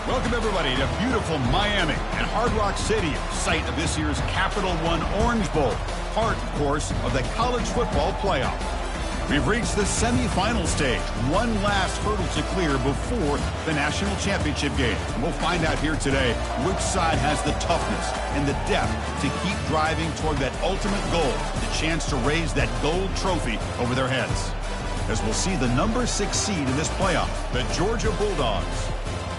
Welcome, everybody, to beautiful Miami and Hard Rock Stadium, site of this year's Capital One Orange Bowl, part, of course, of the college football playoff. We've reached the semifinal stage, one last hurdle to clear before the national championship game. And we'll find out here today which side has the toughness and the depth to keep driving toward that ultimate goal, the chance to raise that gold trophy over their heads. As we'll see the number 6 seed in this playoff, the Georgia Bulldogs,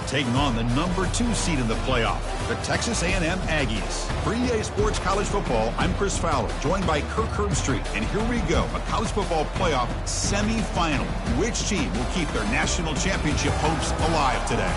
taking on the number 2 seed in the playoff, the Texas A&M Aggies. For EA Sports College Football, I'm Chris Fowler, joined by Kirk Herbstreit. And here we go, a college football playoff semifinal. Which team will keep their national championship hopes alive today?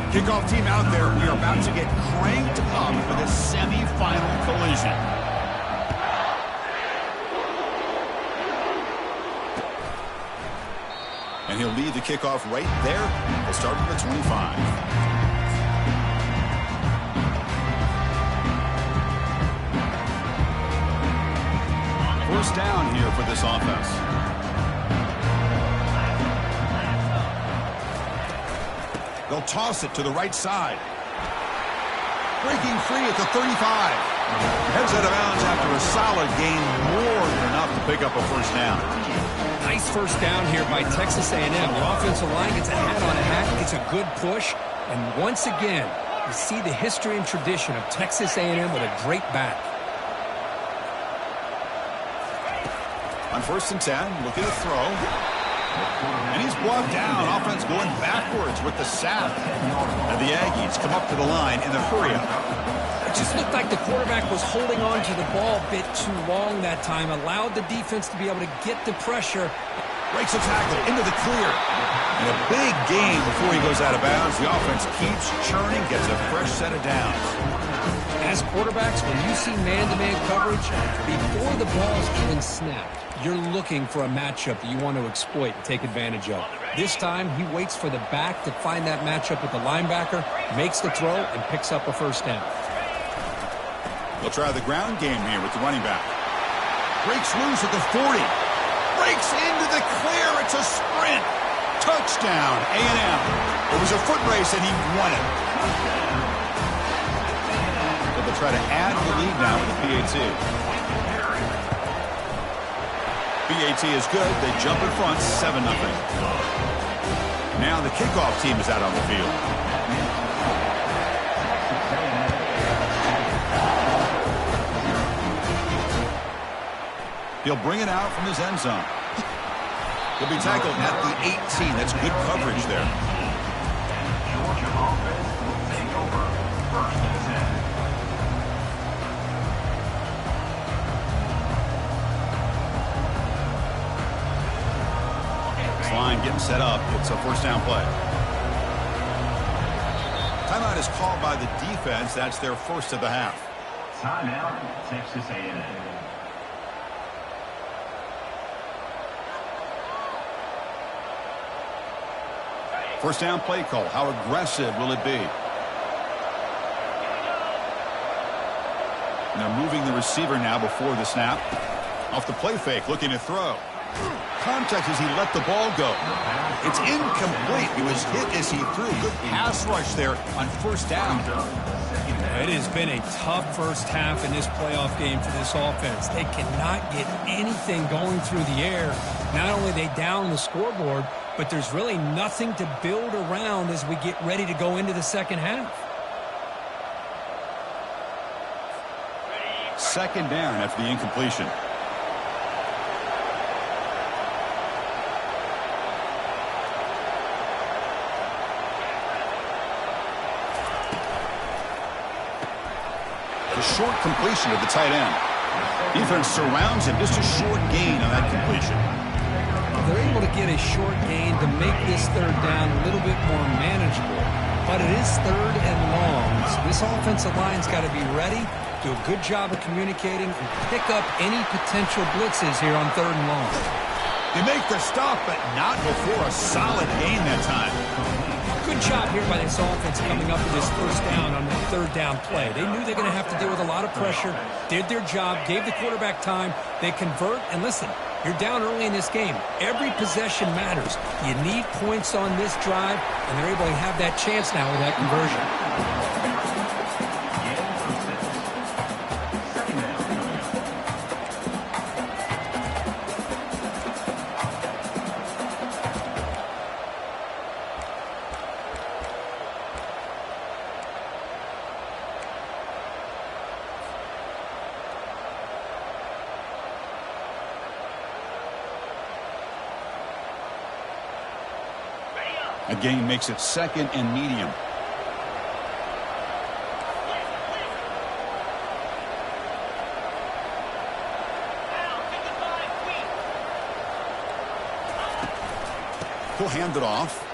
Kickoff team out there. We are about to get cranked up for the semifinal collision. And he'll lead the kickoff right there. We'll start from the 25. First down here for this offense. They'll toss it to the right side. Breaking free at the 35. Heads out of bounds after a solid gain, more than enough to pick up a first down. Nice first down here by Texas A&M. The offensive line gets a hat on a hat, gets a good push, and once again, you see the history and tradition of Texas A&M with a great back. On 1st and 10, looking to throw. And he's brought down. Offense going backwards with the sack. And the Aggies come up to the line in the hurry-up. It just looked like the quarterback was holding on to the ball a bit too long that time. Allowed the defense to be able to get the pressure. Breaks a tackle into the clear. And a big gain before he goes out of bounds. The offense keeps churning, gets a fresh set of downs. As quarterbacks, when you see man-to-man coverage, before the ball's even snapped, you're looking for a matchup that you want to exploit and take advantage of. This time, he waits for the back to find that matchup with the linebacker, makes the throw, and picks up a first down. They'll try the ground game here with the running back. Breaks loose at the 40. Breaks into the clear. It's a sprint. Touchdown, A&M. It was a foot race, and he won it. So they'll try to add to the lead now with the PAT. PAT is good. They jump in front, 7-0. Now the kickoff team is out on the field. He'll bring it out from his end zone. He'll be tackled at the 18. That's good coverage there. Georgia offense will take over 1st and 10. Line getting set up. It's a first down play. Timeout is called by the defense. That's their first of the half. Timeout, Texas A&M. First down play call. How aggressive will it be? And they're moving the receiver now before the snap. Off the play fake, looking to throw. Contact as he let the ball go. It's incomplete. He was hit as he threw. Good pass rush there on first down. It has been a tough first half in this playoff game for this offense. They cannot get anything going through the air. Not only are they down the scoreboard, but there's really nothing to build around as we get ready to go into the second half. Second down after the incompletion. Short completion of the tight end. Defense surrounds him. Just a short gain on that completion. They're able to get a short gain to make this third down a little bit more manageable. But it is 3rd and long. So this offensive line's got to be ready, do a good job of communicating, and pick up any potential blitzes here on 3rd and long. They make the stop, but not before a solid gain that time. Good job here by this offense coming up with this first down on that third down play. They knew they're going to have to deal with a lot of pressure, did their job, gave the quarterback time. They convert, and listen, you're down early in this game. Every possession matters. You need points on this drive, and they're able to have that chance now with that conversion. A gain makes it second and medium. He'll hand it off.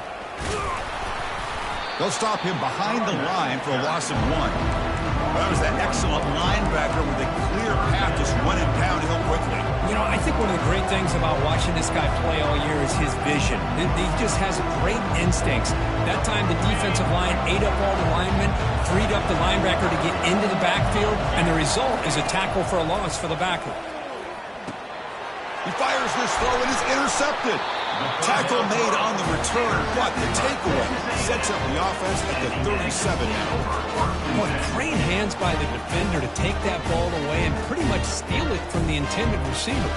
They'll stop him behind the line for a loss of 1. That was that excellent linebacker with a clear path just running downhill quickly. You know, I think one of the great things about watching this guy play all year is his vision. He just has great instincts. That time the defensive line ate up all the linemen, freed up the linebacker to get into the backfield, and the result is a tackle for a loss for the backer. He fires this throw and is intercepted. Tackle made on the return, but the takeaway sets up the offense at the 37 now. Boy, great hands by the defender to take that ball away and pretty much steal it from the intended receiver.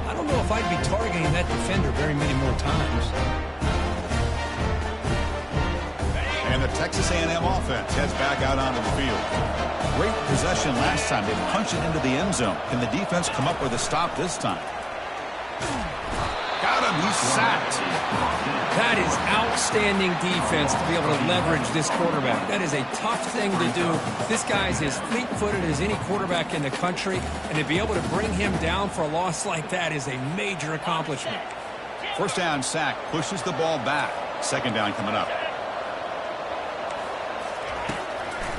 I don't know if I'd be targeting that defender very many more times. And the Texas A&M offense heads back out onto the field. Great possession last time. They punch it into the end zone. Can the defense come up with a stop this time? Got him. He's sacked. That is outstanding defense to be able to leverage this quarterback. That is a tough thing to do. This guy's as fleet-footed as any quarterback in the country, and to be able to bring him down for a loss like that is a major accomplishment. First down sack pushes the ball back. Second down coming up.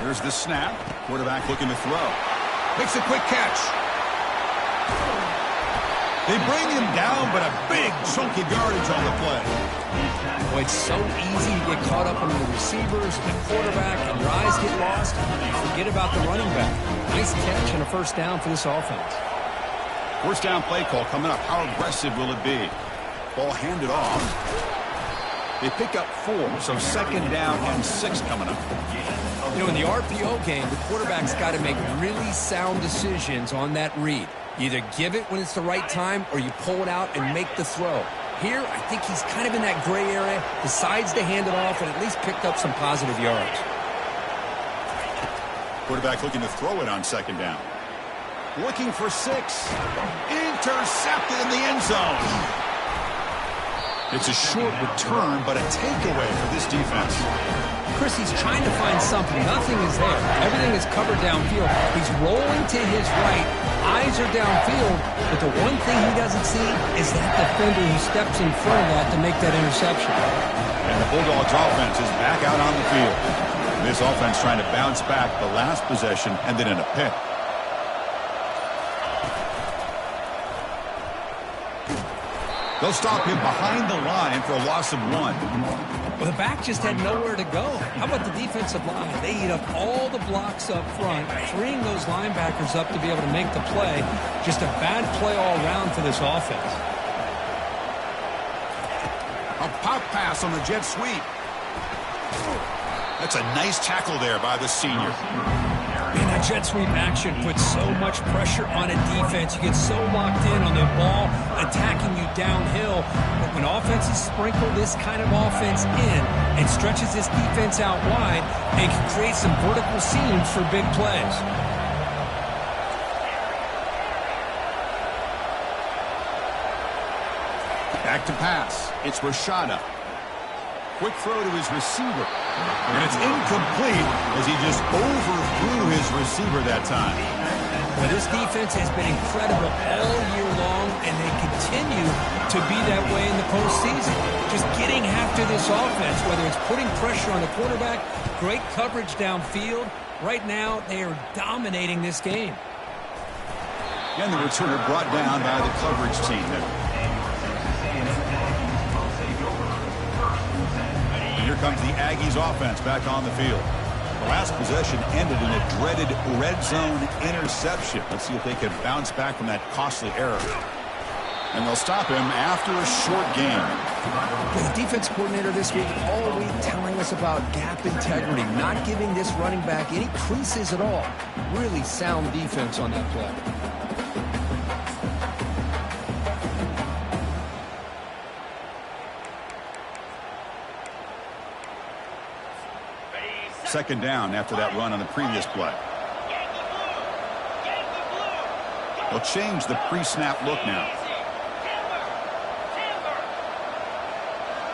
Here's the snap. Quarterback looking to throw. Makes a quick catch. They bring him down, but a big chunk of yardage on the play. Well, it's so easy to get caught up on the receivers and the quarterback, and your eyes get lost. Forget about the running back. Nice catch and a first down for this offense. First down play call coming up. How aggressive will it be? Ball handed off. They pick up 4, so second down and 6 coming up. You know, in the RPO game, the quarterback's got to make really sound decisions on that read. You either give it when it's the right time or you pull it out and make the throw. Here, I think he's kind of in that gray area, decides to hand it off and at least picked up some positive yards. Quarterback looking to throw it on second down. Looking for 6. Intercepted in the end zone. It's a short return, but a takeaway for this defense. Chris, he's trying to find something. Nothing is there. Everything is covered downfield. He's rolling to his right. Eyes are downfield. But the one thing he doesn't see is that defender who steps in front of that to make that interception. And the Bulldogs offense is back out on the field. This offense trying to bounce back. The last possession ended in a pick. They'll stop him behind the line for a loss of 1. Well, the back just had nowhere to go. How about the defensive line? They eat up all the blocks up front, freeing those linebackers up to be able to make the play. Just a bad play all around for this offense. A pop pass on the jet sweep. That's a nice tackle there by the senior. Man, that jet sweep action puts so much pressure on a defense. You get so locked in on the ball attacking you downhill. But when offenses sprinkle this kind of offense in and stretches this defense out wide, it can create some vertical seams for big plays. Back to pass. It's Rashada. Quick throw to his receiver. And it's incomplete as he just overthrew his receiver that time. Well, this defense has been incredible all year long, and they continue to be that way in the postseason. Just getting after this offense, whether it's putting pressure on the quarterback, great coverage downfield. Right now, they are dominating this game. And the returner brought down by the coverage team. Here comes the Aggies offense back on the field. The last possession ended in a dreaded red zone interception. Let's see if they can bounce back from that costly error. And they'll stop him after a short game. The defense coordinator this week all week telling us about gap integrity, not giving this running back any creases at all. Really sound defense on that play. Second down after that run on the previous play. They'll change the pre-snap look now.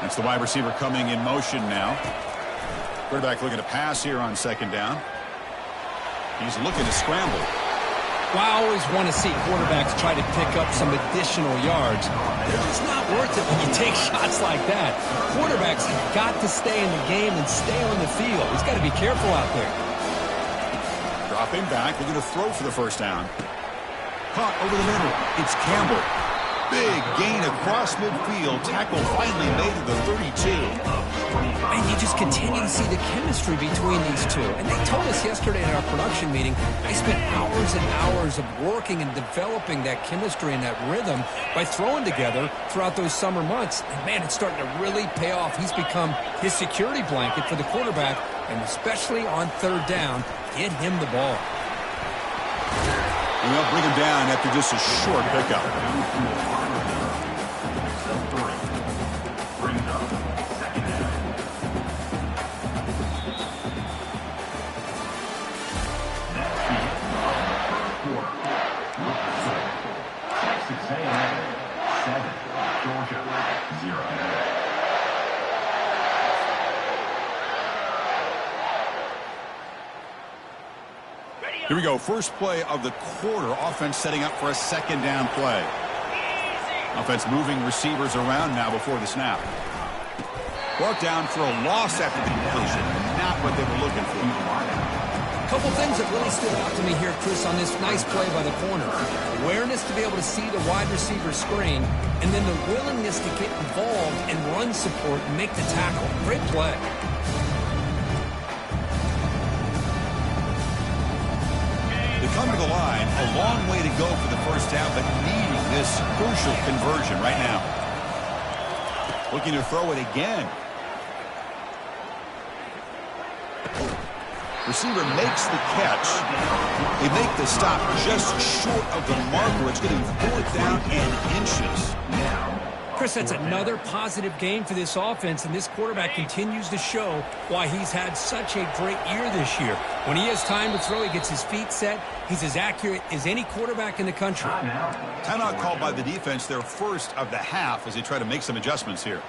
It's the wide receiver coming in motion now. Quarterback looking to pass here on second down. He's looking to scramble. Well, I always want to see quarterbacks try to pick up some additional yards. It's not worth it when you take shots like that. Quarterbacks have got to stay in the game and stay on the field. He's got to be careful out there. Dropping back, looking to throw for the first down. Caught over the middle. It's Campbell. Big gain across midfield. Tackle finally made to the 32. And you just continue to see the chemistry between these two. And they told us yesterday in our production meeting, they spent hours and hours of working and developing that chemistry and that rhythm by throwing together throughout those summer months. And, man, it's starting to really pay off. He's become his security blanket for the quarterback, and especially on third down, get him the ball. And they'll bring him down after just a short pickup. Here we go. First play of the quarter. Offense setting up for a second down play. Offense moving receivers around now before the snap. Brought down for a loss after the completion. Not what they were looking for. A couple things that really stood out to me here, Chris, on this nice play by the corner. Awareness to be able to see the wide receiver screen, and then the willingness to get involved and run support and make the tackle. Great play. They come to the line, a long way to go for the first half, but needing this crucial conversion right now. Looking to throw it again. Receiver makes the catch. They make the stop just short of the marker. It's going to be fourth down and inches. Chris, that's another positive game for this offense, and this quarterback continues to show why he's had such a great year this year. When he has time to throw, he gets his feet set. He's as accurate as any quarterback in the country. Timeout called by the defense, their first of the half, as they try to make some adjustments here.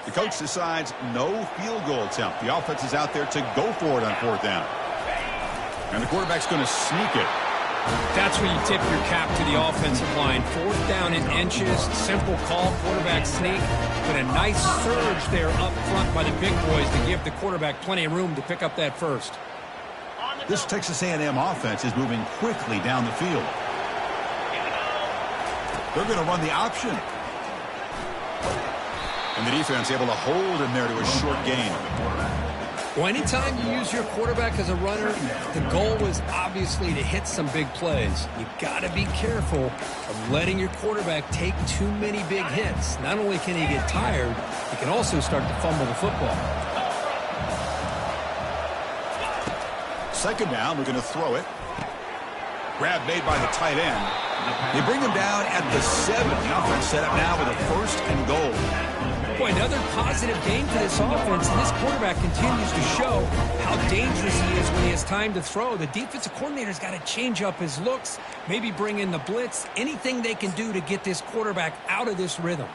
The coach decides no field goal attempt. The offense is out there to go for it on fourth down. And the quarterback's going to sneak it. That's when you tip your cap to the offensive line. Fourth down in inches, simple call, quarterback sneak, but a nice surge there up front by the big boys to give the quarterback plenty of room to pick up that first. This Texas A&M offense is moving quickly down the field. They're going to run the option. And the defense able to hold him there to a short gain. Well, anytime you use your quarterback as a runner, the goal is obviously to hit some big plays. You got to be careful of letting your quarterback take too many big hits. Not only can he get tired, he can also start to fumble the football. Second down, we're going to throw it. Grab made by the tight end. They bring him down at the 7. The offense set up now with a first and goal. Boy, another positive game for this offense, and this quarterback continues to show how dangerous he is when he has time to throw. The defensive coordinator's got to change up his looks, maybe bring in the blitz, anything they can do to get this quarterback out of this rhythm.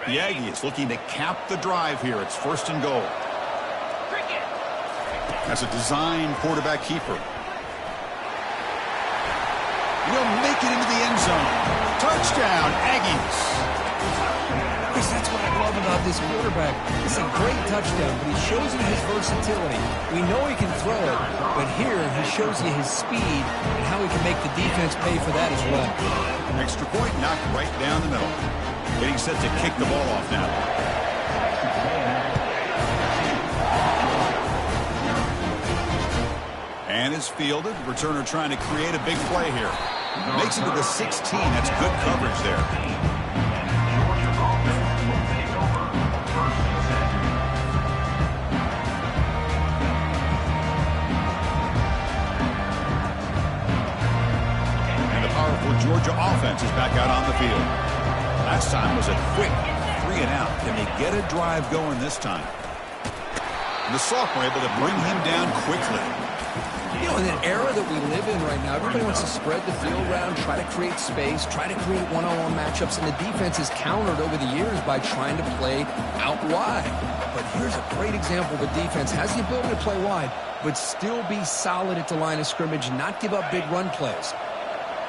The Aggies looking to cap the drive here. It's first and goal. That's a design quarterback keeper. He'll make it into the end zone. Touchdown, Aggies. Chris, that's what I love about this quarterback. It's a great touchdown, but he shows you his versatility. We know he can throw it, but here he shows you his speed and how he can make the defense pay for that as well. Extra point knocked right down the middle. Getting set to kick the ball off now. And is fielded. Returner trying to create a big play here. Makes it to the 16. That's good coverage there. And the powerful Georgia offense is back out on the field. Last time was a quick 3 and out. Can they get a drive going this time? And the sophomore able to bring him down quickly. You know, in an era that we live in right now, everybody wants to spread the field around, try to create space, try to create one-on-one matchups, and the defense is countered over the years by trying to play out wide. But here's a great example of a defense has the ability to play wide, but still be solid at the line of scrimmage, not give up big run plays.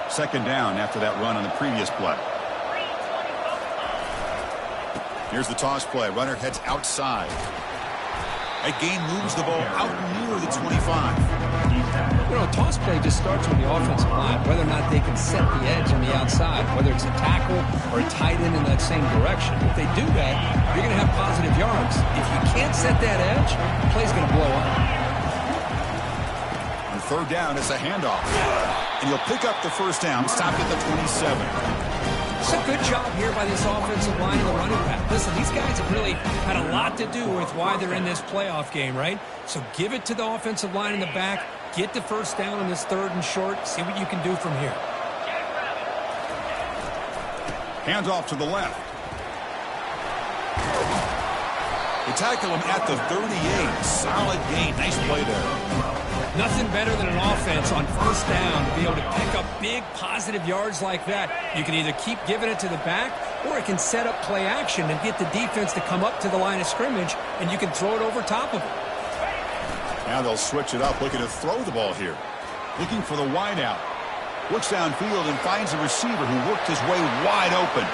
Second down after that run on the previous play. Here's the toss play. Runner heads outside. A gain moves the ball out near the 25. You know, a toss play just starts with the offensive line, whether or not they can set the edge on the outside, whether it's a tackle or a tight end in that same direction. If they do that, you're going to have positive yards. If you can't set that edge, the play's going to blow up. On third down, it's a handoff. And you'll pick up the first down, stop at the 27. It's a good job here by this offensive line and the running back. Listen, these guys have really had a lot to do with why they're in this playoff game, right? So give it to the offensive line in the back. Get the first down on this third and short. See what you can do from here. Hands off to the left. They tackle him at the 38. Solid gain. Nice play there. Nothing better than an offense on first down to be able to pick up big positive yards like that. You can either keep giving it to the back, or it can set up play action and get the defense to come up to the line of scrimmage, and you can throw it over top of it. Now they'll switch it up, looking to throw the ball here. Looking for the wide out. Looks downfield and finds a receiver who worked his way wide open.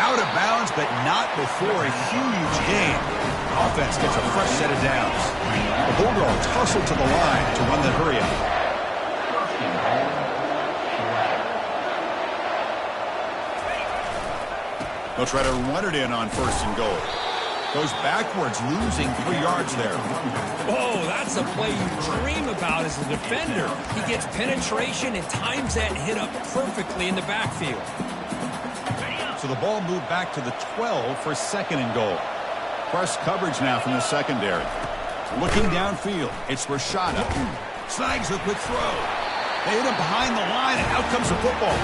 Out of bounds, but not before a huge gain. Offense gets a fresh set of downs. The Bulldogs hustle to the line to run the hurry up. They'll try to run it in on first and goal. Goes backwards, losing 3 yards there. Oh, that's a play you dream about as a defender. He gets penetration and times that hit up perfectly in the backfield. So the ball moved back to the 12 for second and goal. Press coverage now from the secondary. Looking downfield, it's Rashada. Snags a quick throw. They hit him behind the line, and out comes the football.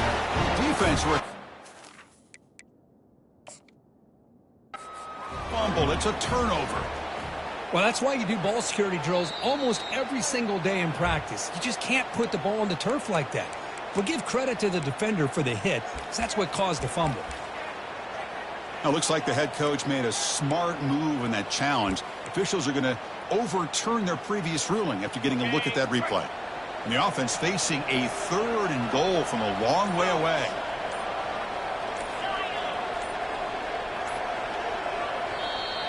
Defense fumble. It's a turnover. Well, that's why you do ball security drills almost every single day in practice. You just can't put the ball on the turf like that. But give credit to the defender for the hit, because that's what caused the fumble. Now, looks like the head coach made a smart move in that challenge. Officials are going to overturn their previous ruling after getting a look at that replay. And the offense facing a third and goal from a long way away.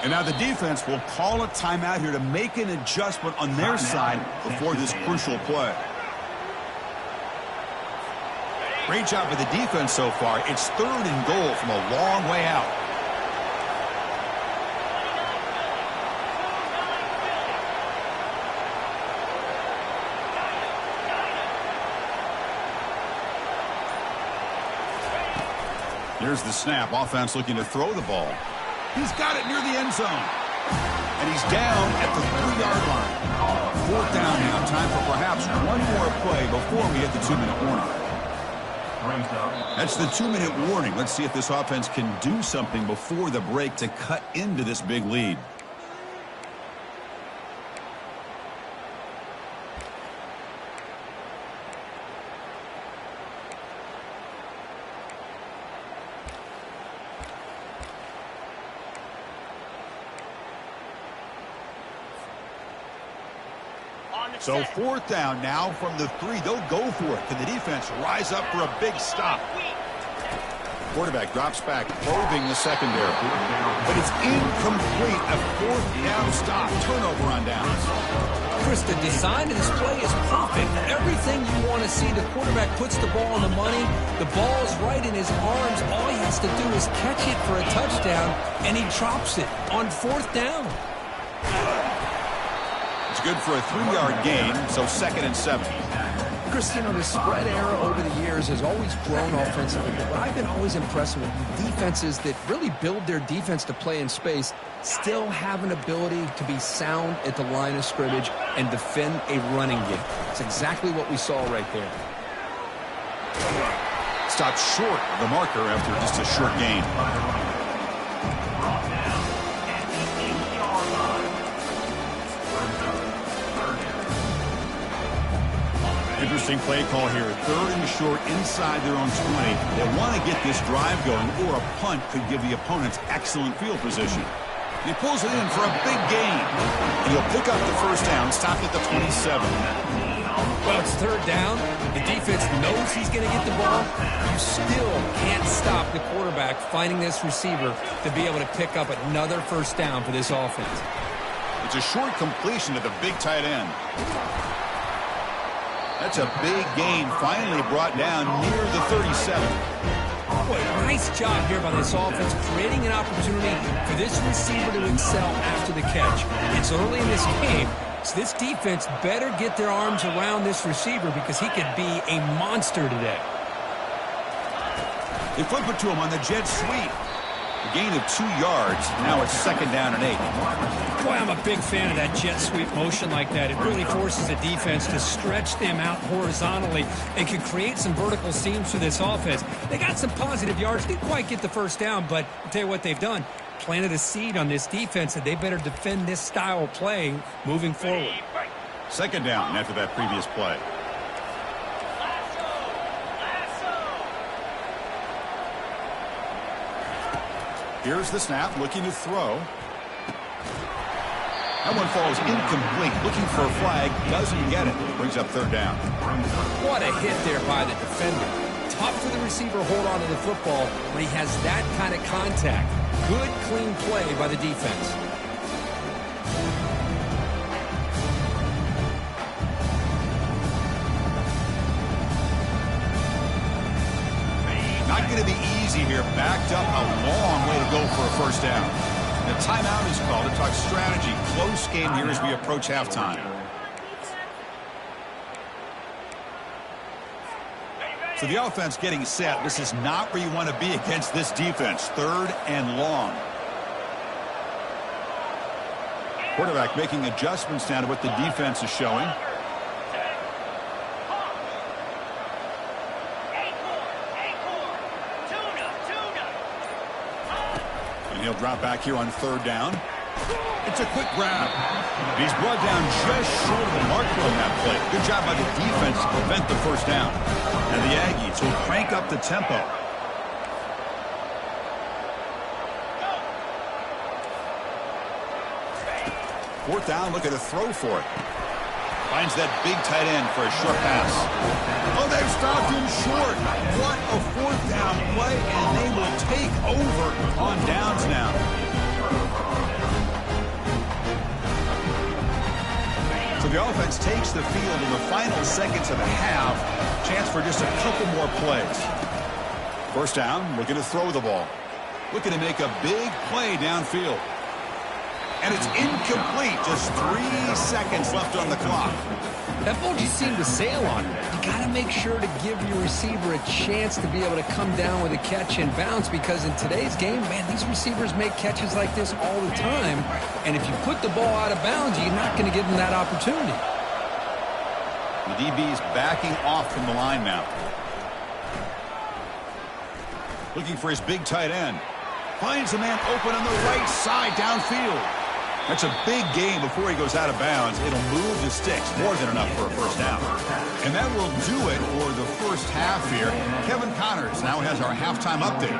And now the defense will call a timeout here to make an adjustment on their side before this crucial play. Great job by the defense so far. It's third and goal from a long way out. Here's the snap. Offense looking to throw the ball. He's got it near the end zone. And he's down at the 3-yard line. Fourth down now. Time for perhaps one more play before we hit the 2-minute warning. That's the 2-minute warning. Let's see if this offense can do something before the break to cut into this big lead. So fourth down now from the 3. They'll go for it. Can the defense rise up for a big stop? Quarterback drops back, probing the secondary. But it's incomplete. A fourth down stop. Turnover on downs. Chris, the design of this play is perfect. Everything you want to see. The quarterback puts the ball on the money. The ball's right in his arms. All he has to do is catch it for a touchdown, and he drops it on fourth down. It's good for a 3-yard gain, so 2nd and 7. Chris, you know, the spread era over the years has always grown offensively, but what I've been always impressed with defenses that really build their defense to play in space still have an ability to be sound at the line of scrimmage and defend a running game. It's exactly what we saw right there. Stopped short of the marker after just a short gain. Interesting play call here. 3rd and short inside their own 20. They want to get this drive going, or a punt could give the opponents excellent field position. He pulls it in for a big gain. And he'll pick up the first down, stopped at the 27. Well, it's 3rd down. The defense knows he's going to get the ball. You still can't stop the quarterback finding this receiver to be able to pick up another first down for this offense. It's a short completion to the big tight end. That's a big gain, finally brought down near the 37. Boy, nice job here by this offense, creating an opportunity for this receiver to excel after the catch. It's early in this game, so this defense better get their arms around this receiver because he could be a monster today. They flip it to him on the jet sweep. A gain of 2 yards. Now it's 2nd down and 8. Boy, I'm a big fan of that jet sweep motion like that. It really forces the defense to stretch them out horizontally and can create some vertical seams for this offense. They got some positive yards. Didn't quite get the first down, but I'll tell you what they've done. Planted a seed on this defense that they better defend this style of play moving forward. 2nd down after that previous play. Here's the snap, looking to throw. That one falls incomplete. Looking for a flag, doesn't get it. Brings up 3rd down. What a hit there by the defender. Tough for the receiver to hold on to the football when he has that kind of contact. Good, clean play by the defense. Not going to be easy here. Backed up a long way to go for a first down. The timeout is called to talk strategy. Close game here as we approach halftime. So the offense getting set. This is not where you want to be against this defense. 3rd and long. Quarterback making adjustments now to what the defense is showing. He'll drop back here on 3rd down. It's a quick grab. He's brought down just short of the marker on that play. Good job by the defense to prevent the first down. And the Aggies will crank up the tempo. Fourth down, look at a throw for it. Finds that big tight end for a short pass. Oh, they've stopped him short. What a 4th down play, and they will take over on downs now. So the offense takes the field in the final seconds of the half. Chance for just a couple more plays. First down, looking to throw the ball. Looking to make a big play downfield. And it's incomplete. Just 3 seconds left on the clock. That ball just seemed to sail on him. You got to make sure to give your receiver a chance to be able to come down with a catch and bounce, because in today's game, man, these receivers make catches like this all the time. And if you put the ball out of bounds, you're not going to give them that opportunity. The DB is backing off from the line now. Looking for his big tight end. Finds a man open on the right side downfield. That's a big gain before he goes out of bounds. It'll move the sticks. More than enough for a first down. And that will do it for the first half here. Kevin Connors now has our halftime update.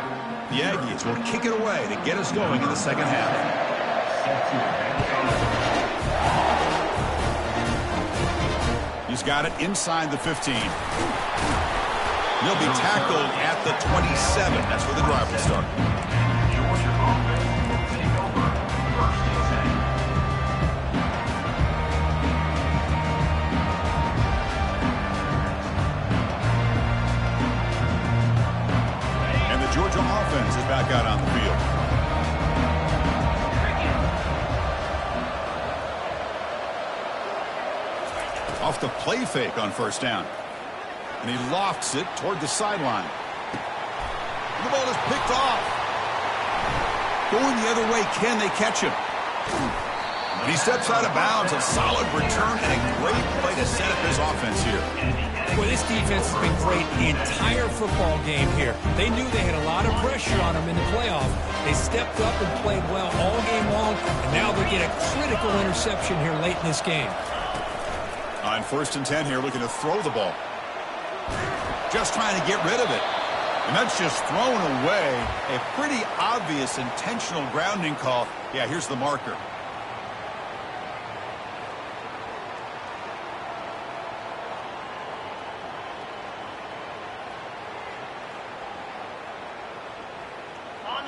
The Aggies will kick it away to get us going in the second half. He's got it inside the 15. He'll be tackled at the 27. That's where the drive will start. Georgia offense will take over first and 10. And the Georgia offense is back out on the field. Off the play fake on first down. And he lofts it toward the sideline. The ball is picked off. Going the other way, can they catch him? And he steps out of bounds. A solid return and a great play to set up his offense here. Boy, this defense has been great the entire football game here. They knew they had a lot of pressure on them in the playoff. They stepped up and played well all game long, and now they get a critical interception here late in this game. On first and 10 here, looking to throw the ball. Just trying to get rid of it. And that's just thrown away. A pretty obvious intentional grounding call. Yeah, here's the marker.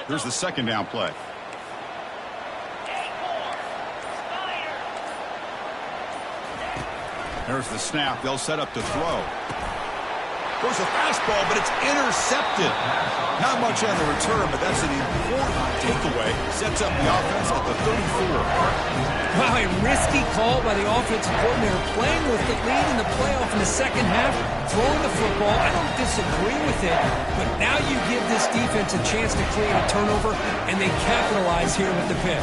Here's the second down play. There's the snap. They'll set up to throw. Goes a fastball, but it's intercepted. Not much on the return, but that's an important takeaway. Sets up the offense at the 34. Wow, a risky call by the offensive coordinator, playing with the lead in the playoff in the second half, throwing the football. I don't disagree with it, but now you give this defense a chance to create a turnover, and they capitalize here with the pick.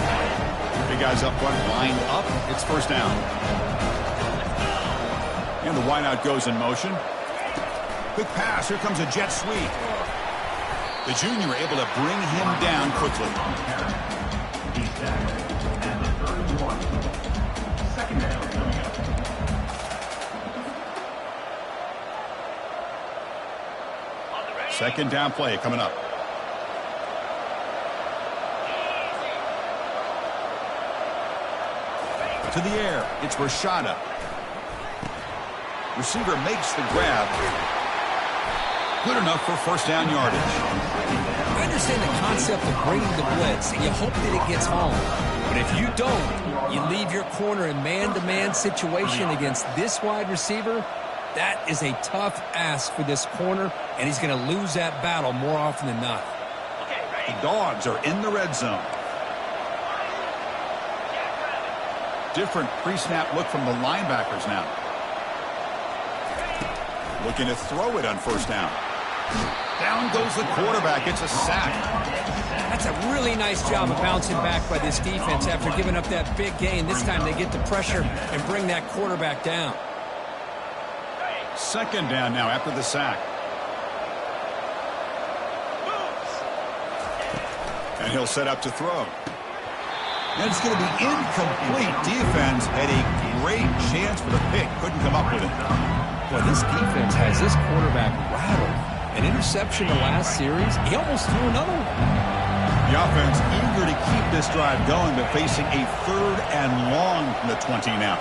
Big guys up front lined up. It's first down. And the wideout goes in motion. Quick pass. Here comes a jet sweep. The junior able to bring him down quickly. He's tackled at the 31. Second down coming up. Second down play coming up. To the air. It's Rashada. Receiver makes the grab. Good enough for first down yardage. I understand the concept of bringing the blitz, and you hope that it gets home. But if you don't, you leave your corner in man-to-man situation against this wide receiver. That is a tough ask for this corner, and he's going to lose that battle more often than not. The Dogs are in the red zone. Different pre-snap look from the linebackers now. Looking to throw it on first down. Down goes the quarterback. It's a sack. That's a really nice job of bouncing back by this defense after giving up that big gain. This time they get the pressure and bring that quarterback down. Second down now after the sack. And he'll set up to throw. And it's going to be incomplete. Defense had a great chance for the pick. Couldn't come up with it. Well, this defense has this quarterback rattled. An interception the last series. He almost threw another one. The offense eager to keep this drive going, but facing a third and long from the 20 now.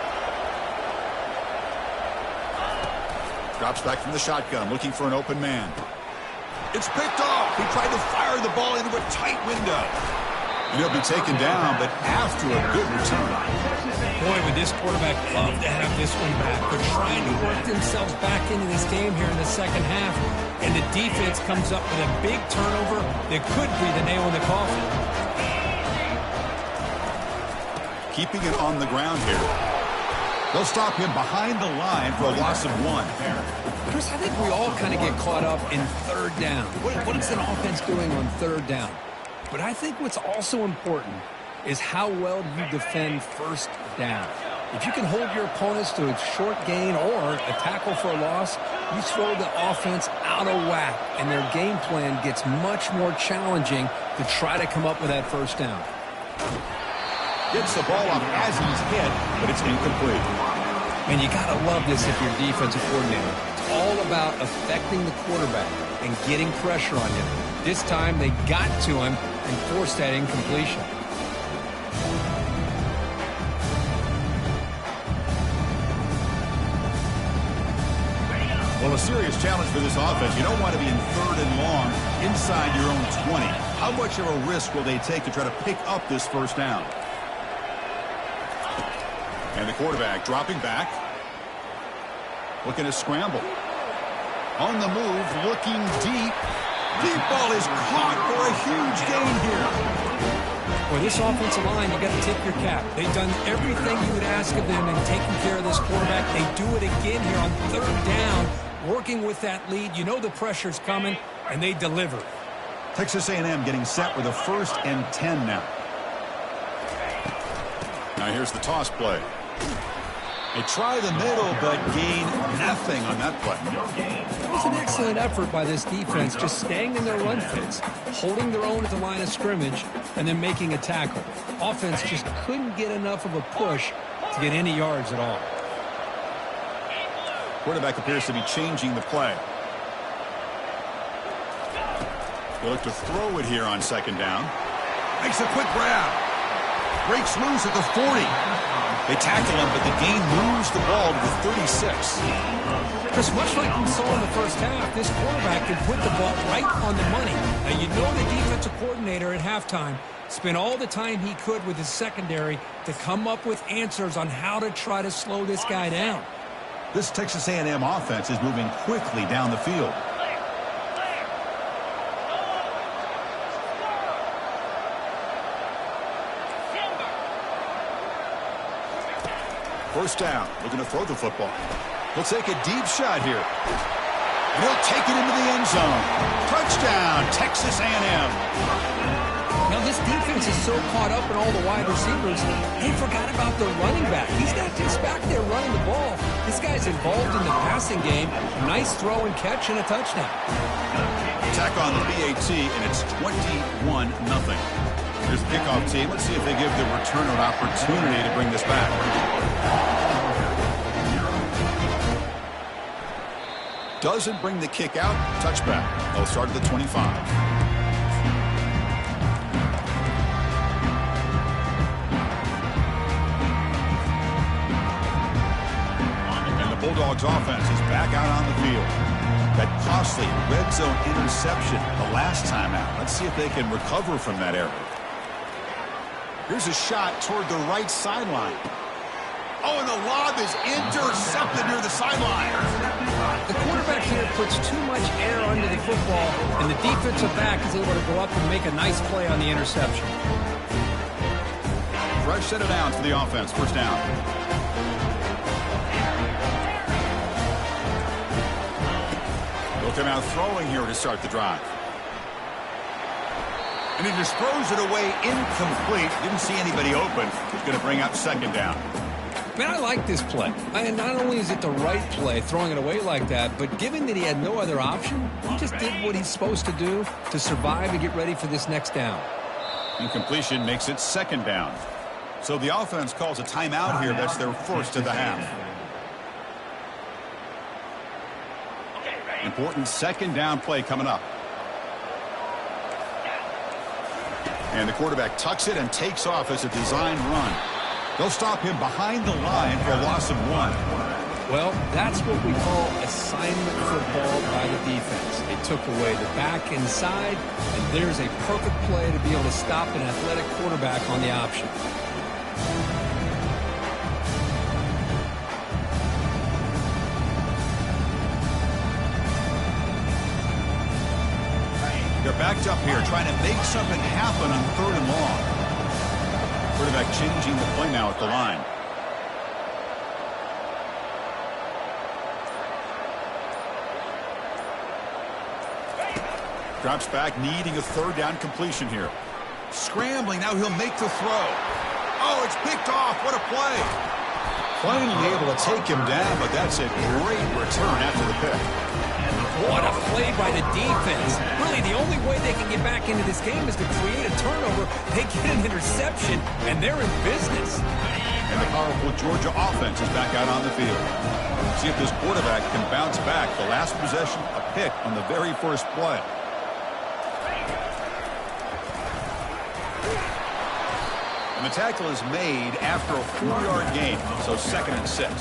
Drops back from the shotgun, looking for an open man. It's picked off. He tried to fire the ball into a tight window. And he'll be taken down, but after a good return. Boy, would this quarterback love to have this one back. They're trying to work themselves back into this game here in the second half. And the defense comes up with a big turnover that could be the nail in the coffin. Keeping it on the ground here. They'll stop him behind the line for a loss of 1. Chris, I think we all kind of get caught up in third down. What is an offense doing on third down? But I think what's also important is how well you defend first down. If you can hold your opponents to a short gain or a tackle for a loss, you throw the offense out of whack, and their game plan gets much more challenging to try to come up with that first down. Gets the ball up as he's hit, but it's incomplete. And you got to love this if you're a defensive coordinator. It's all about affecting the quarterback and getting pressure on him. This time they got to him and forced that incompletion. Well, a serious challenge for this offense. You don't want to be in 3rd and long inside your own 20. How much of a risk will they take to try to pick up this first down? And the quarterback dropping back. Looking to scramble. On the move, looking deep. Deep ball is caught for a huge gain here. For this offensive line, you got to tip your cap. They've done everything you would ask of them in taking care of this quarterback. They do it again here on 3rd down, working with that lead. You know the pressure's coming, and they deliver. Texas A&M getting set with a 1st and 10 now. Now here's the toss play. They try the middle, but gain nothing on that play. It's an excellent effort by this defense, just staying in their run fits, holding their own at the line of scrimmage, and then making a tackle. Offense just couldn't get enough of a push to get any yards at all. Quarterback appears to be changing the play. They look to throw it here on 2nd down. Makes a quick grab. Breaks loose at the 40. They tackle him, but the gain moves the ball to the 36. Chris, much like we saw in the first half, this quarterback can put the ball right on the money. Now, you know the defensive coordinator at halftime spent all the time he could with his secondary to come up with answers on how to try to slow this guy down. This Texas A&M offense is moving quickly down the field. First down, looking to throw the football. He'll take a deep shot here. And he'll take it into the end zone. Touchdown, Texas A&M. Now, this defense is so caught up in all the wide receivers, they forgot about the running back. He's not just back there running the ball. This guy's involved in the passing game. Nice throw and catch and a touchdown. Attack on the BAT, and it's 21-0. Here's the kickoff team. Let's see if they give the returner an opportunity to bring this back. Doesn't bring the kick out. Touchback. They'll start at the 25. And the Bulldogs offense is back out on the field. That costly red zone interception the last time out. Let's see if they can recover from that error. Here's a shot toward the right sideline. Oh, and the lob is intercepted near the sideline. The quarterback here puts too much air under the football, and the defensive back is able to go up and make a nice play on the interception. Fresh set of downs for the offense. First down. They'll come out throwing here to start the drive. And he just throws it away incomplete. Didn't see anybody open. He's going to bring up 2nd down. Man, I like this play. And not only is it the right play, throwing it away like that, but given that he had no other option, he just did what he's supposed to do to survive and get ready for this next down. Incompletion makes it 2nd down. So the offense calls a timeout here. That's their first of the half. Important 2nd down play coming up. And the quarterback tucks it and takes off as a design run. They'll stop him behind the line for a loss of 1. Well, that's what we call assignment football by the defense. They took away the back inside, and there's a perfect play to be able to stop an athletic quarterback on the option. They're backed up here trying to make something happen on 3rd and long. Quarterback changing the play now at the line. Drops back, needing a 3rd down completion here. Scrambling, now he'll make the throw. Oh, it's picked off. What a play. Finally able to take him down, but that's a great return after the pick. What a play by the defense. Really, the only way they can get back into this game is to create a turnover. They get an interception, and they're in business. And the powerful Georgia offense is back out on the field. See if this quarterback can bounce back. The last possession, a pick on the very first play. And the tackle is made after a 4-yard gain, so 2nd and 6.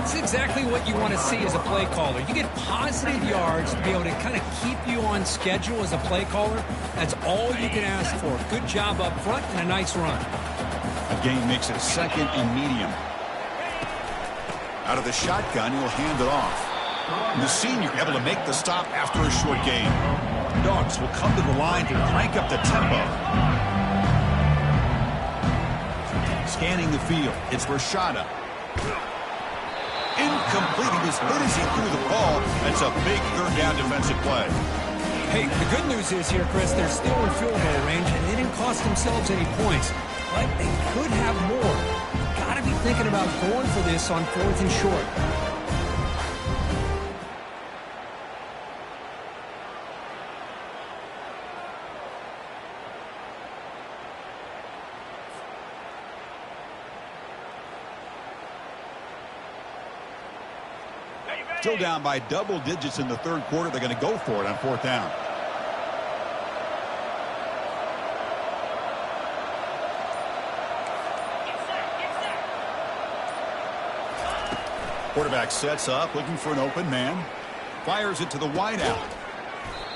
It's exactly what you want to see as a play caller. You get positive yards to be able to kind of keep you on schedule as a play caller. That's all you can ask for. Good job up front and a nice run. A gain makes it 2nd and medium. Out of the shotgun, he'll hand it off. And the senior able to make the stop after a short gain. Dogs will come to the line to crank up the tempo. Scanning the field, it's Rashada. Incomplete. He was hit as he threw the ball. That's a big 3rd down defensive play. Hey, the good news is here, Chris, they're still in field goal range, and they didn't cost themselves any points. But they could have more. Got to be thinking about going for this on 4th and short. Still down by double digits in the 3rd quarter. They're going to go for it on 4th down. Quarterback sets up, looking for an open man. Fires it to the wideout.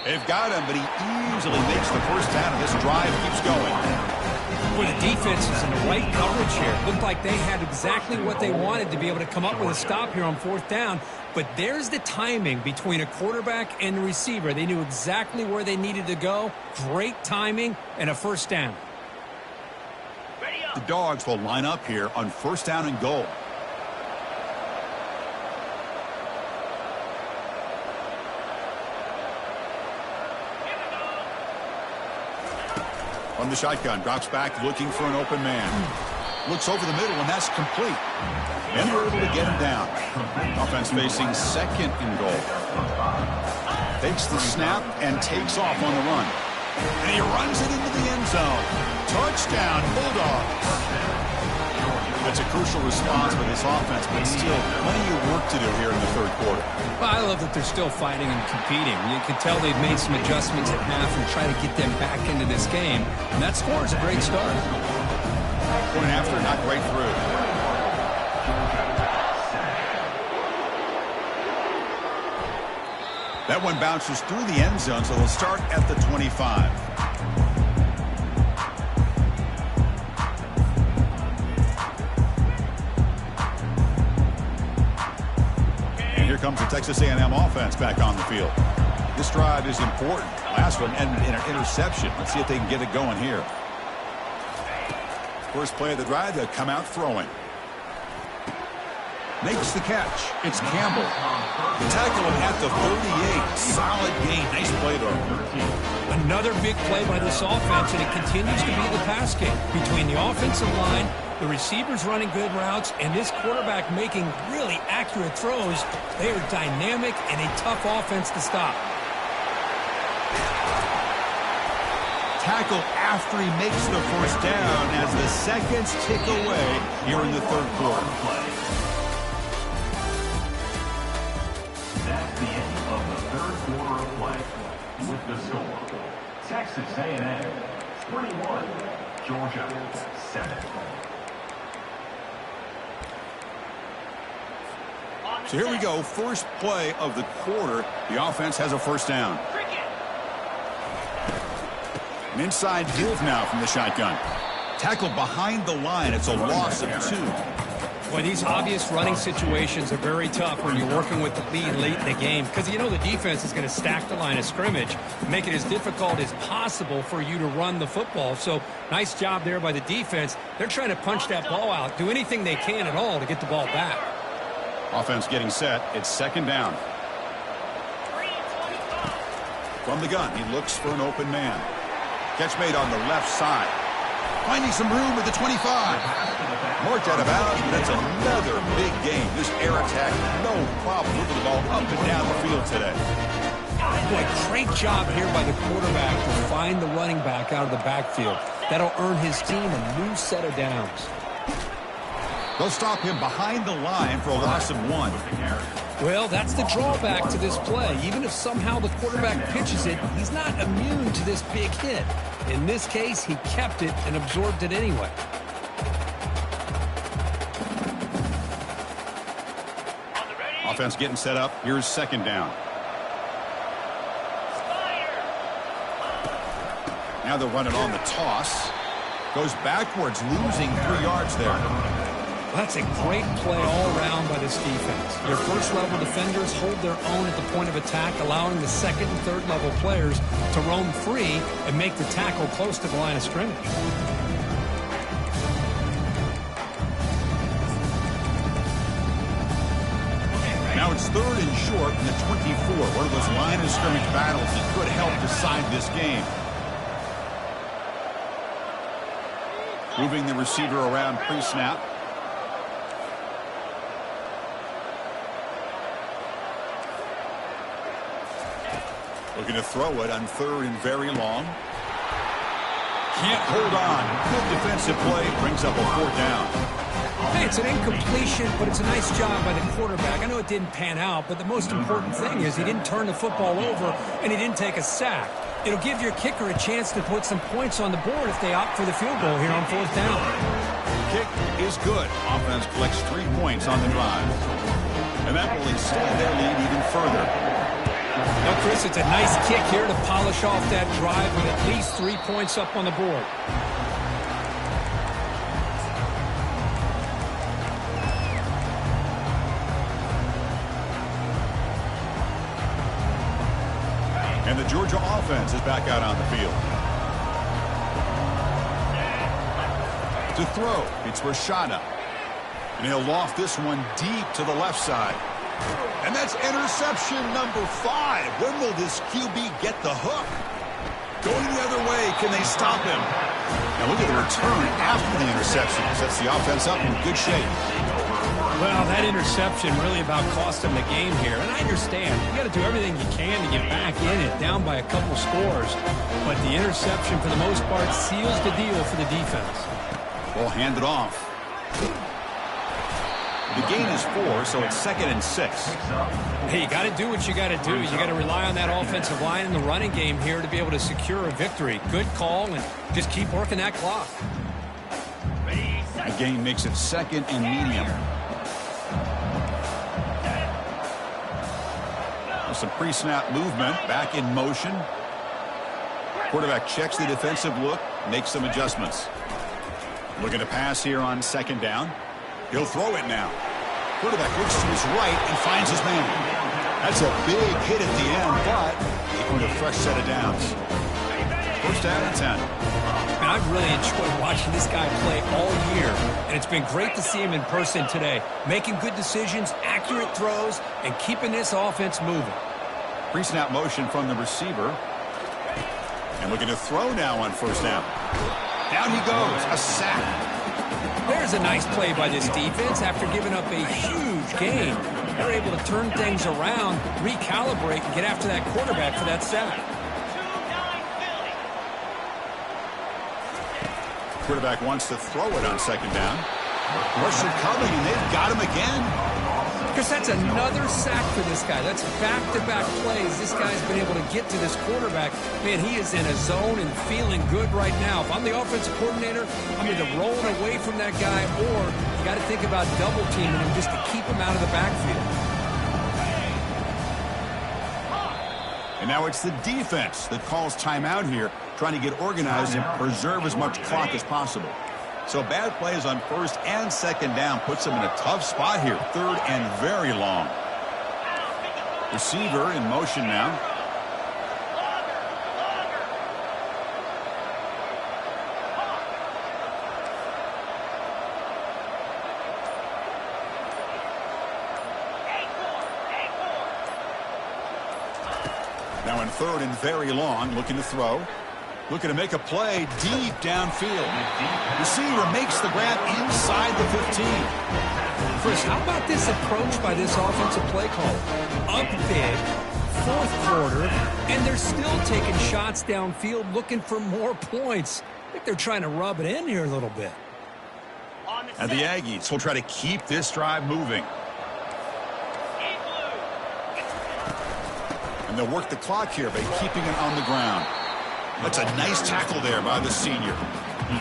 They've got him, but he easily makes the 1st down, and this drive keeps going. Well, the defense is in the right coverage here. Looked like they had exactly what they wanted to be able to come up with a stop here on 4th down. But there's the timing between a quarterback and the receiver. They knew exactly where they needed to go. Great timing and a 1st down. The Dogs will line up here on 1st down and goal. From the shotgun, drops back looking for an open man. Looks over the middle, and that's complete. And they're able to get him down. Offense facing 2nd and goal. Takes the snap and takes off on the run. And he runs it into the end zone. Touchdown, Bulldogs. That's a crucial response by this offense, but still plenty of work to do here in the 3rd quarter. Well, I love that they're still fighting and competing. You can tell they've made some adjustments at half and try to get them back into this game. And that score is a great start. Point after, not right through. That one bounces through the end zone, so they'll start at the 25. And here comes the Texas A&M offense back on the field. This drive is important. Last one ended in an interception. Let's see if they can get it going here. First play of the drive, they'll come out throwing. Makes the catch. It's Campbell. The tackle at the 38. Solid gain. Nice play there. Another big play by this offense, and it continues to be the pass game. Between the offensive line, the receivers running good routes, and this quarterback making really accurate throws, they are dynamic and a tough offense to stop. Tackle after he makes the 1st down as the seconds tick away here in the 3rd quarter. That's the end of the 3rd quarter of play. With the score, Texas A&M 21, Georgia 7. So here we go. First play of the quarter. The offense has a 1st down. An inside give now from the shotgun. Tackle behind the line. It's a loss of 2. Boy, these obvious running situations are very tough when you're working with the lead late in the game, because you know the defense is going to stack the line of scrimmage, make it as difficult as possible for you to run the football. So nice job there by the defense. They're trying to punch that ball out, do anything they can at all to get the ball back. Offense getting set. It's 2nd down. From the gun, he looks for an open man. Catch made on the left side. Finding some room at the 25. Marked out of bounds, but that's another big game. This air attack, no problem moving the ball up and down the field today. Boy, great job here by the quarterback to find the running back out of the backfield. That'll earn his team a new set of downs. They'll stop him behind the line for a loss of 1. Well, that's the drawback to this play. Even if somehow the quarterback pitches it, he's not immune to this big hit. In this case, he kept it and absorbed it anyway. Offense getting set up. Here's second down. Now they'll run it on the toss. Goes backwards, losing 3 yards there. That's a great play all around by this defense. Your first-level defenders hold their own at the point of attack, allowing the second and third-level players to roam free and make the tackle close to the line of scrimmage. Now it's third and short in the 24. One of those line of scrimmage battles that could help decide this game. Moving the receiver around pre-snap. Looking to throw it on third and very long. Can't hold on. Good defensive play. Brings up a 4th down. Hey, it's an incompletion, but it's a nice job by the quarterback. I know it didn't pan out, but the most important thing is he didn't turn the football over and he didn't take a sack. It'll give your kicker a chance to put some points on the board if they opt for the field goal here on 4th down. Kick is good. Offense collects 3 points on the drive. And that will extend their lead even further. Now, Chris, it's a nice kick here to polish off that drive with at least 3 points up on the board. And the Georgia offense is back out on the field. To throw, it's Rashada. And he'll loft this one deep to the left side. And that's interception number 5. When will this QB get the hook? Going the other way, can they stop him? Now look at the return after the interception. Sets the offense up in good shape. Well, that interception really about cost them the game here. And I understand. You got to do everything you can to get back in it, down by a couple scores. But the interception, for the most part, seals the deal for the defense. Ball handed off. The gain is 4, so it's 2nd and 6. Hey, you got to do what you got to do. You got to rely on that offensive line in the running game here to be able to secure a victory. Good call, and just keep working that clock. The gain makes it 2nd and medium. Some pre-snap movement, back in motion. Quarterback checks the defensive look, makes some adjustments. Looking to pass here on 2nd down. He'll throw it now. Quarterback looks to his right and finds his man. That's a big hit at the end, but equal to a fresh set of downs. 1st down and 10. And I've really enjoyed watching this guy play all year, and it's been great to see him in person today, making good decisions, accurate throws, and keeping this offense moving. Pre-snap motion from the receiver. And looking to throw now on 1st down. Down he goes, a sack. There's a nice play by this defense after giving up a huge gain. They're able to turn things around, recalibrate, and get after that quarterback for that sack. Quarterback wants to throw it on 2nd down. Rush it coming, and they've got him again. Because that's another sack for this guy. That's back-to-back plays. This guy's been able to get to this quarterback. Man, he is in a zone and feeling good right now. If I'm the offensive coordinator, I'm either rolling away from that guy or you got to think about double-teaming him just to keep him out of the backfield. And now it's the defense that calls timeout here, trying to get organized and preserve as much clock as possible. So bad plays on 1st and 2nd down puts them in a tough spot here. 3rd and very long. Receiver in motion now. Now in 3rd and very long, looking to throw. Looking to make a play deep downfield. Receiver makes the grab inside the 15. Chris, how about this approach by this offensive play caller? Up big, 4th quarter, and they're still taking shots downfield looking for more points. I think they're trying to rub it in here a little bit. And the Aggies will try to keep this drive moving. And they'll work the clock here by keeping it on the ground. That's a nice tackle there by the senior.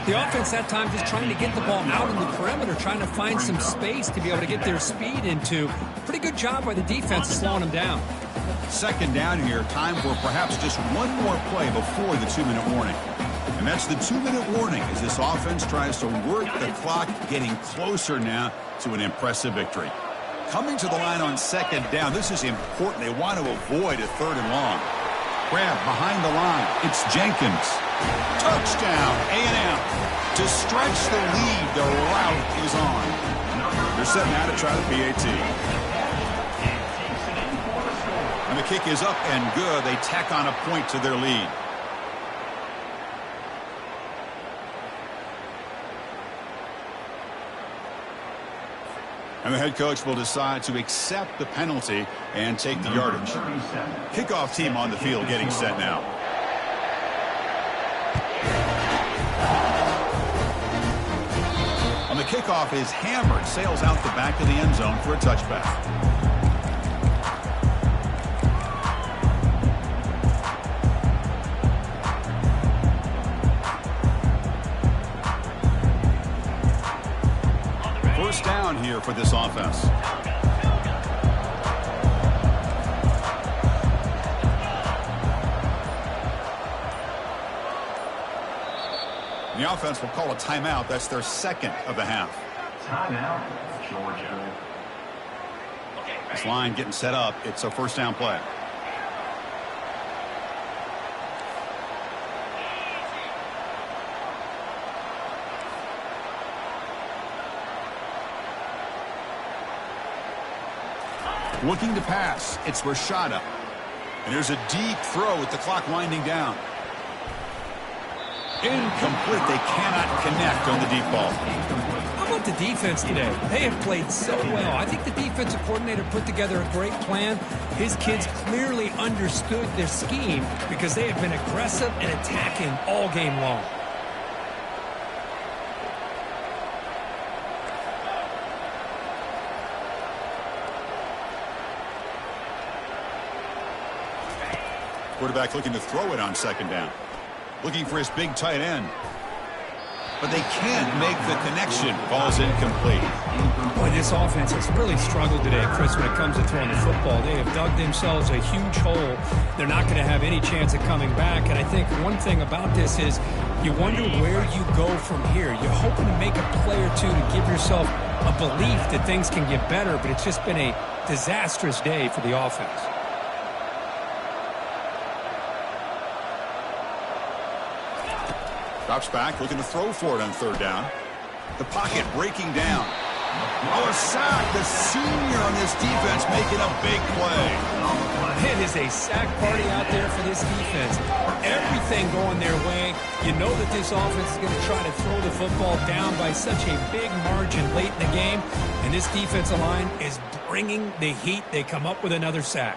The offense that time just trying to get the ball out in the perimeter, trying to find some space to be able to get their speed into. Pretty good job by the defense slowing them down. Second down here, time for perhaps just one more play before the 2-minute warning. And that's the 2-minute warning as this offense tries to work the clock, getting closer now to an impressive victory. Coming to the line on second down, this is important. They want to avoid a 3rd and long. Grab behind the line. It's Jenkins. Touchdown, A&M. To stretch the lead, the route is on. They're setting out to try the PAT. And the kick is up and good. They tack on a point to their lead. And the head coach will decide to accept the penalty and take the yardage. Kickoff team on the field getting set now. On the kickoff is hammered, sails out the back of the end zone for a touchback. First down here for this offense. The offense will call a timeout. That's their second of the half. Timeout, Georgia. This line getting set up. It's a first down play. Looking to pass. It's Rashada. And there's a deep throw with the clock winding down. Incomplete. They cannot connect on the deep ball. How about the defense today? They have played so well. I think the defensive coordinator put together a great plan. His kids clearly understood their scheme because they have been aggressive and attacking all game long. Quarterback looking to throw it on second down. Looking for his big tight end. But they can't make the connection. Ball's incomplete. Boy, this offense has really struggled today, Chris, when it comes to throwing the football. They have dug themselves a huge hole. They're not going to have any chance of coming back. And I think one thing about this is you wonder where you go from here. You're hoping to make a play or two to give yourself a belief that things can get better, but it's just been a disastrous day for the offense. Drops back, looking to throw for it on third down. The pocket breaking down. Oh, a sack. The senior on this defense making a big play. It is a sack party out there for this defense. Everything going their way. You know that this offense is going to try to throw the football down by such a big margin late in the game. And this defensive line is bringing the heat. They come up with another sack.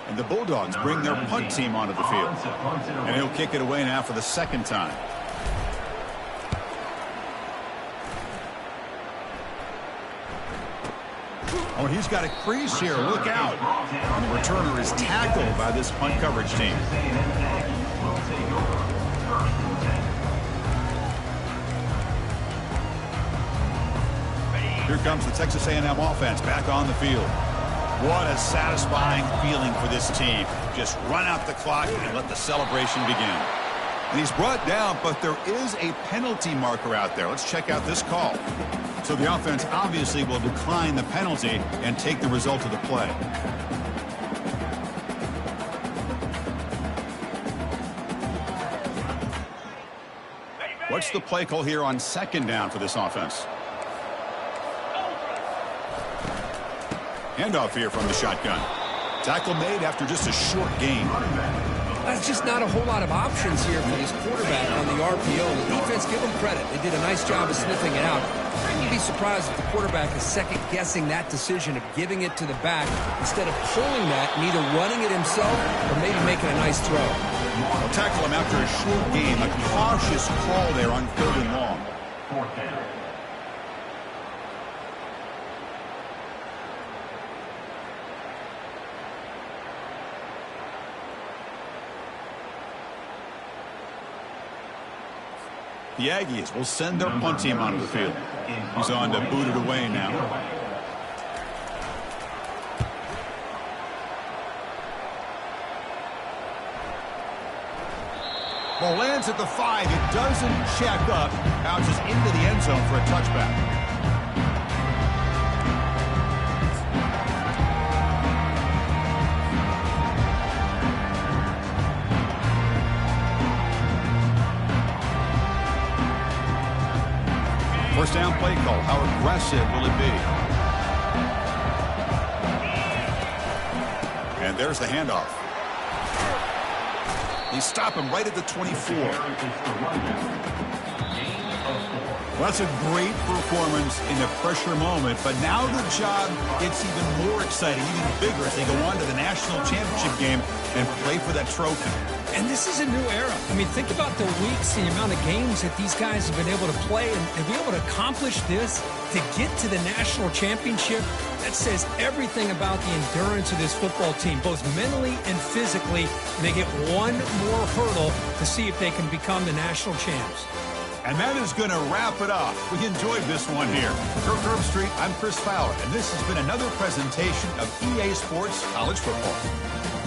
And the Bulldogs bring their punt team onto the field. And he'll kick it away now for the second time. Oh, and he's got a crease here. Look out. And the returner is tackled by this punt coverage team. Here comes the Texas A&M offense back on the field. What a satisfying feeling for this team. Just run out the clock and let the celebration begin. And he's brought down, but there is a penalty marker out there. Let's check out this call. So the offense obviously will decline the penalty and take the result of the play. What's the play call here on second down for this offense? Handoff here from the shotgun. Tackle made after just a short gain. That's just not a whole lot of options here for this quarterback on the RPO. The defense, give them credit. They did a nice job of sniffing it out. You'd be surprised if the quarterback is second-guessing that decision of giving it to the back instead of pulling that and either running it himself or maybe making a nice throw. They'll tackle him after a short game. A cautious call there on third and long. Fourth down. The Aggies will send their punt team onto the field. He's on to boot it away now. Ball lands at the 5. It doesn't check up. Bounces into the end zone for a touchback. First down play call. How aggressive will it be? And there's the handoff. They stop him right at the 24. Well, that's a great performance in a pressure moment, but now the job gets even more exciting, even bigger as they go on to the national championship game and play for that trophy. And this is a new era. I mean, think about the weeks, the amount of games that these guys have been able to play, and to be able to accomplish this, to get to the national championship, that says everything about the endurance of this football team, both mentally and physically. And they get one more hurdle to see if they can become the national champs. And that is going to wrap it up. We enjoyed this one here. For Kirk Street, I'm Chris Fowler, and this has been another presentation of EA Sports College Football.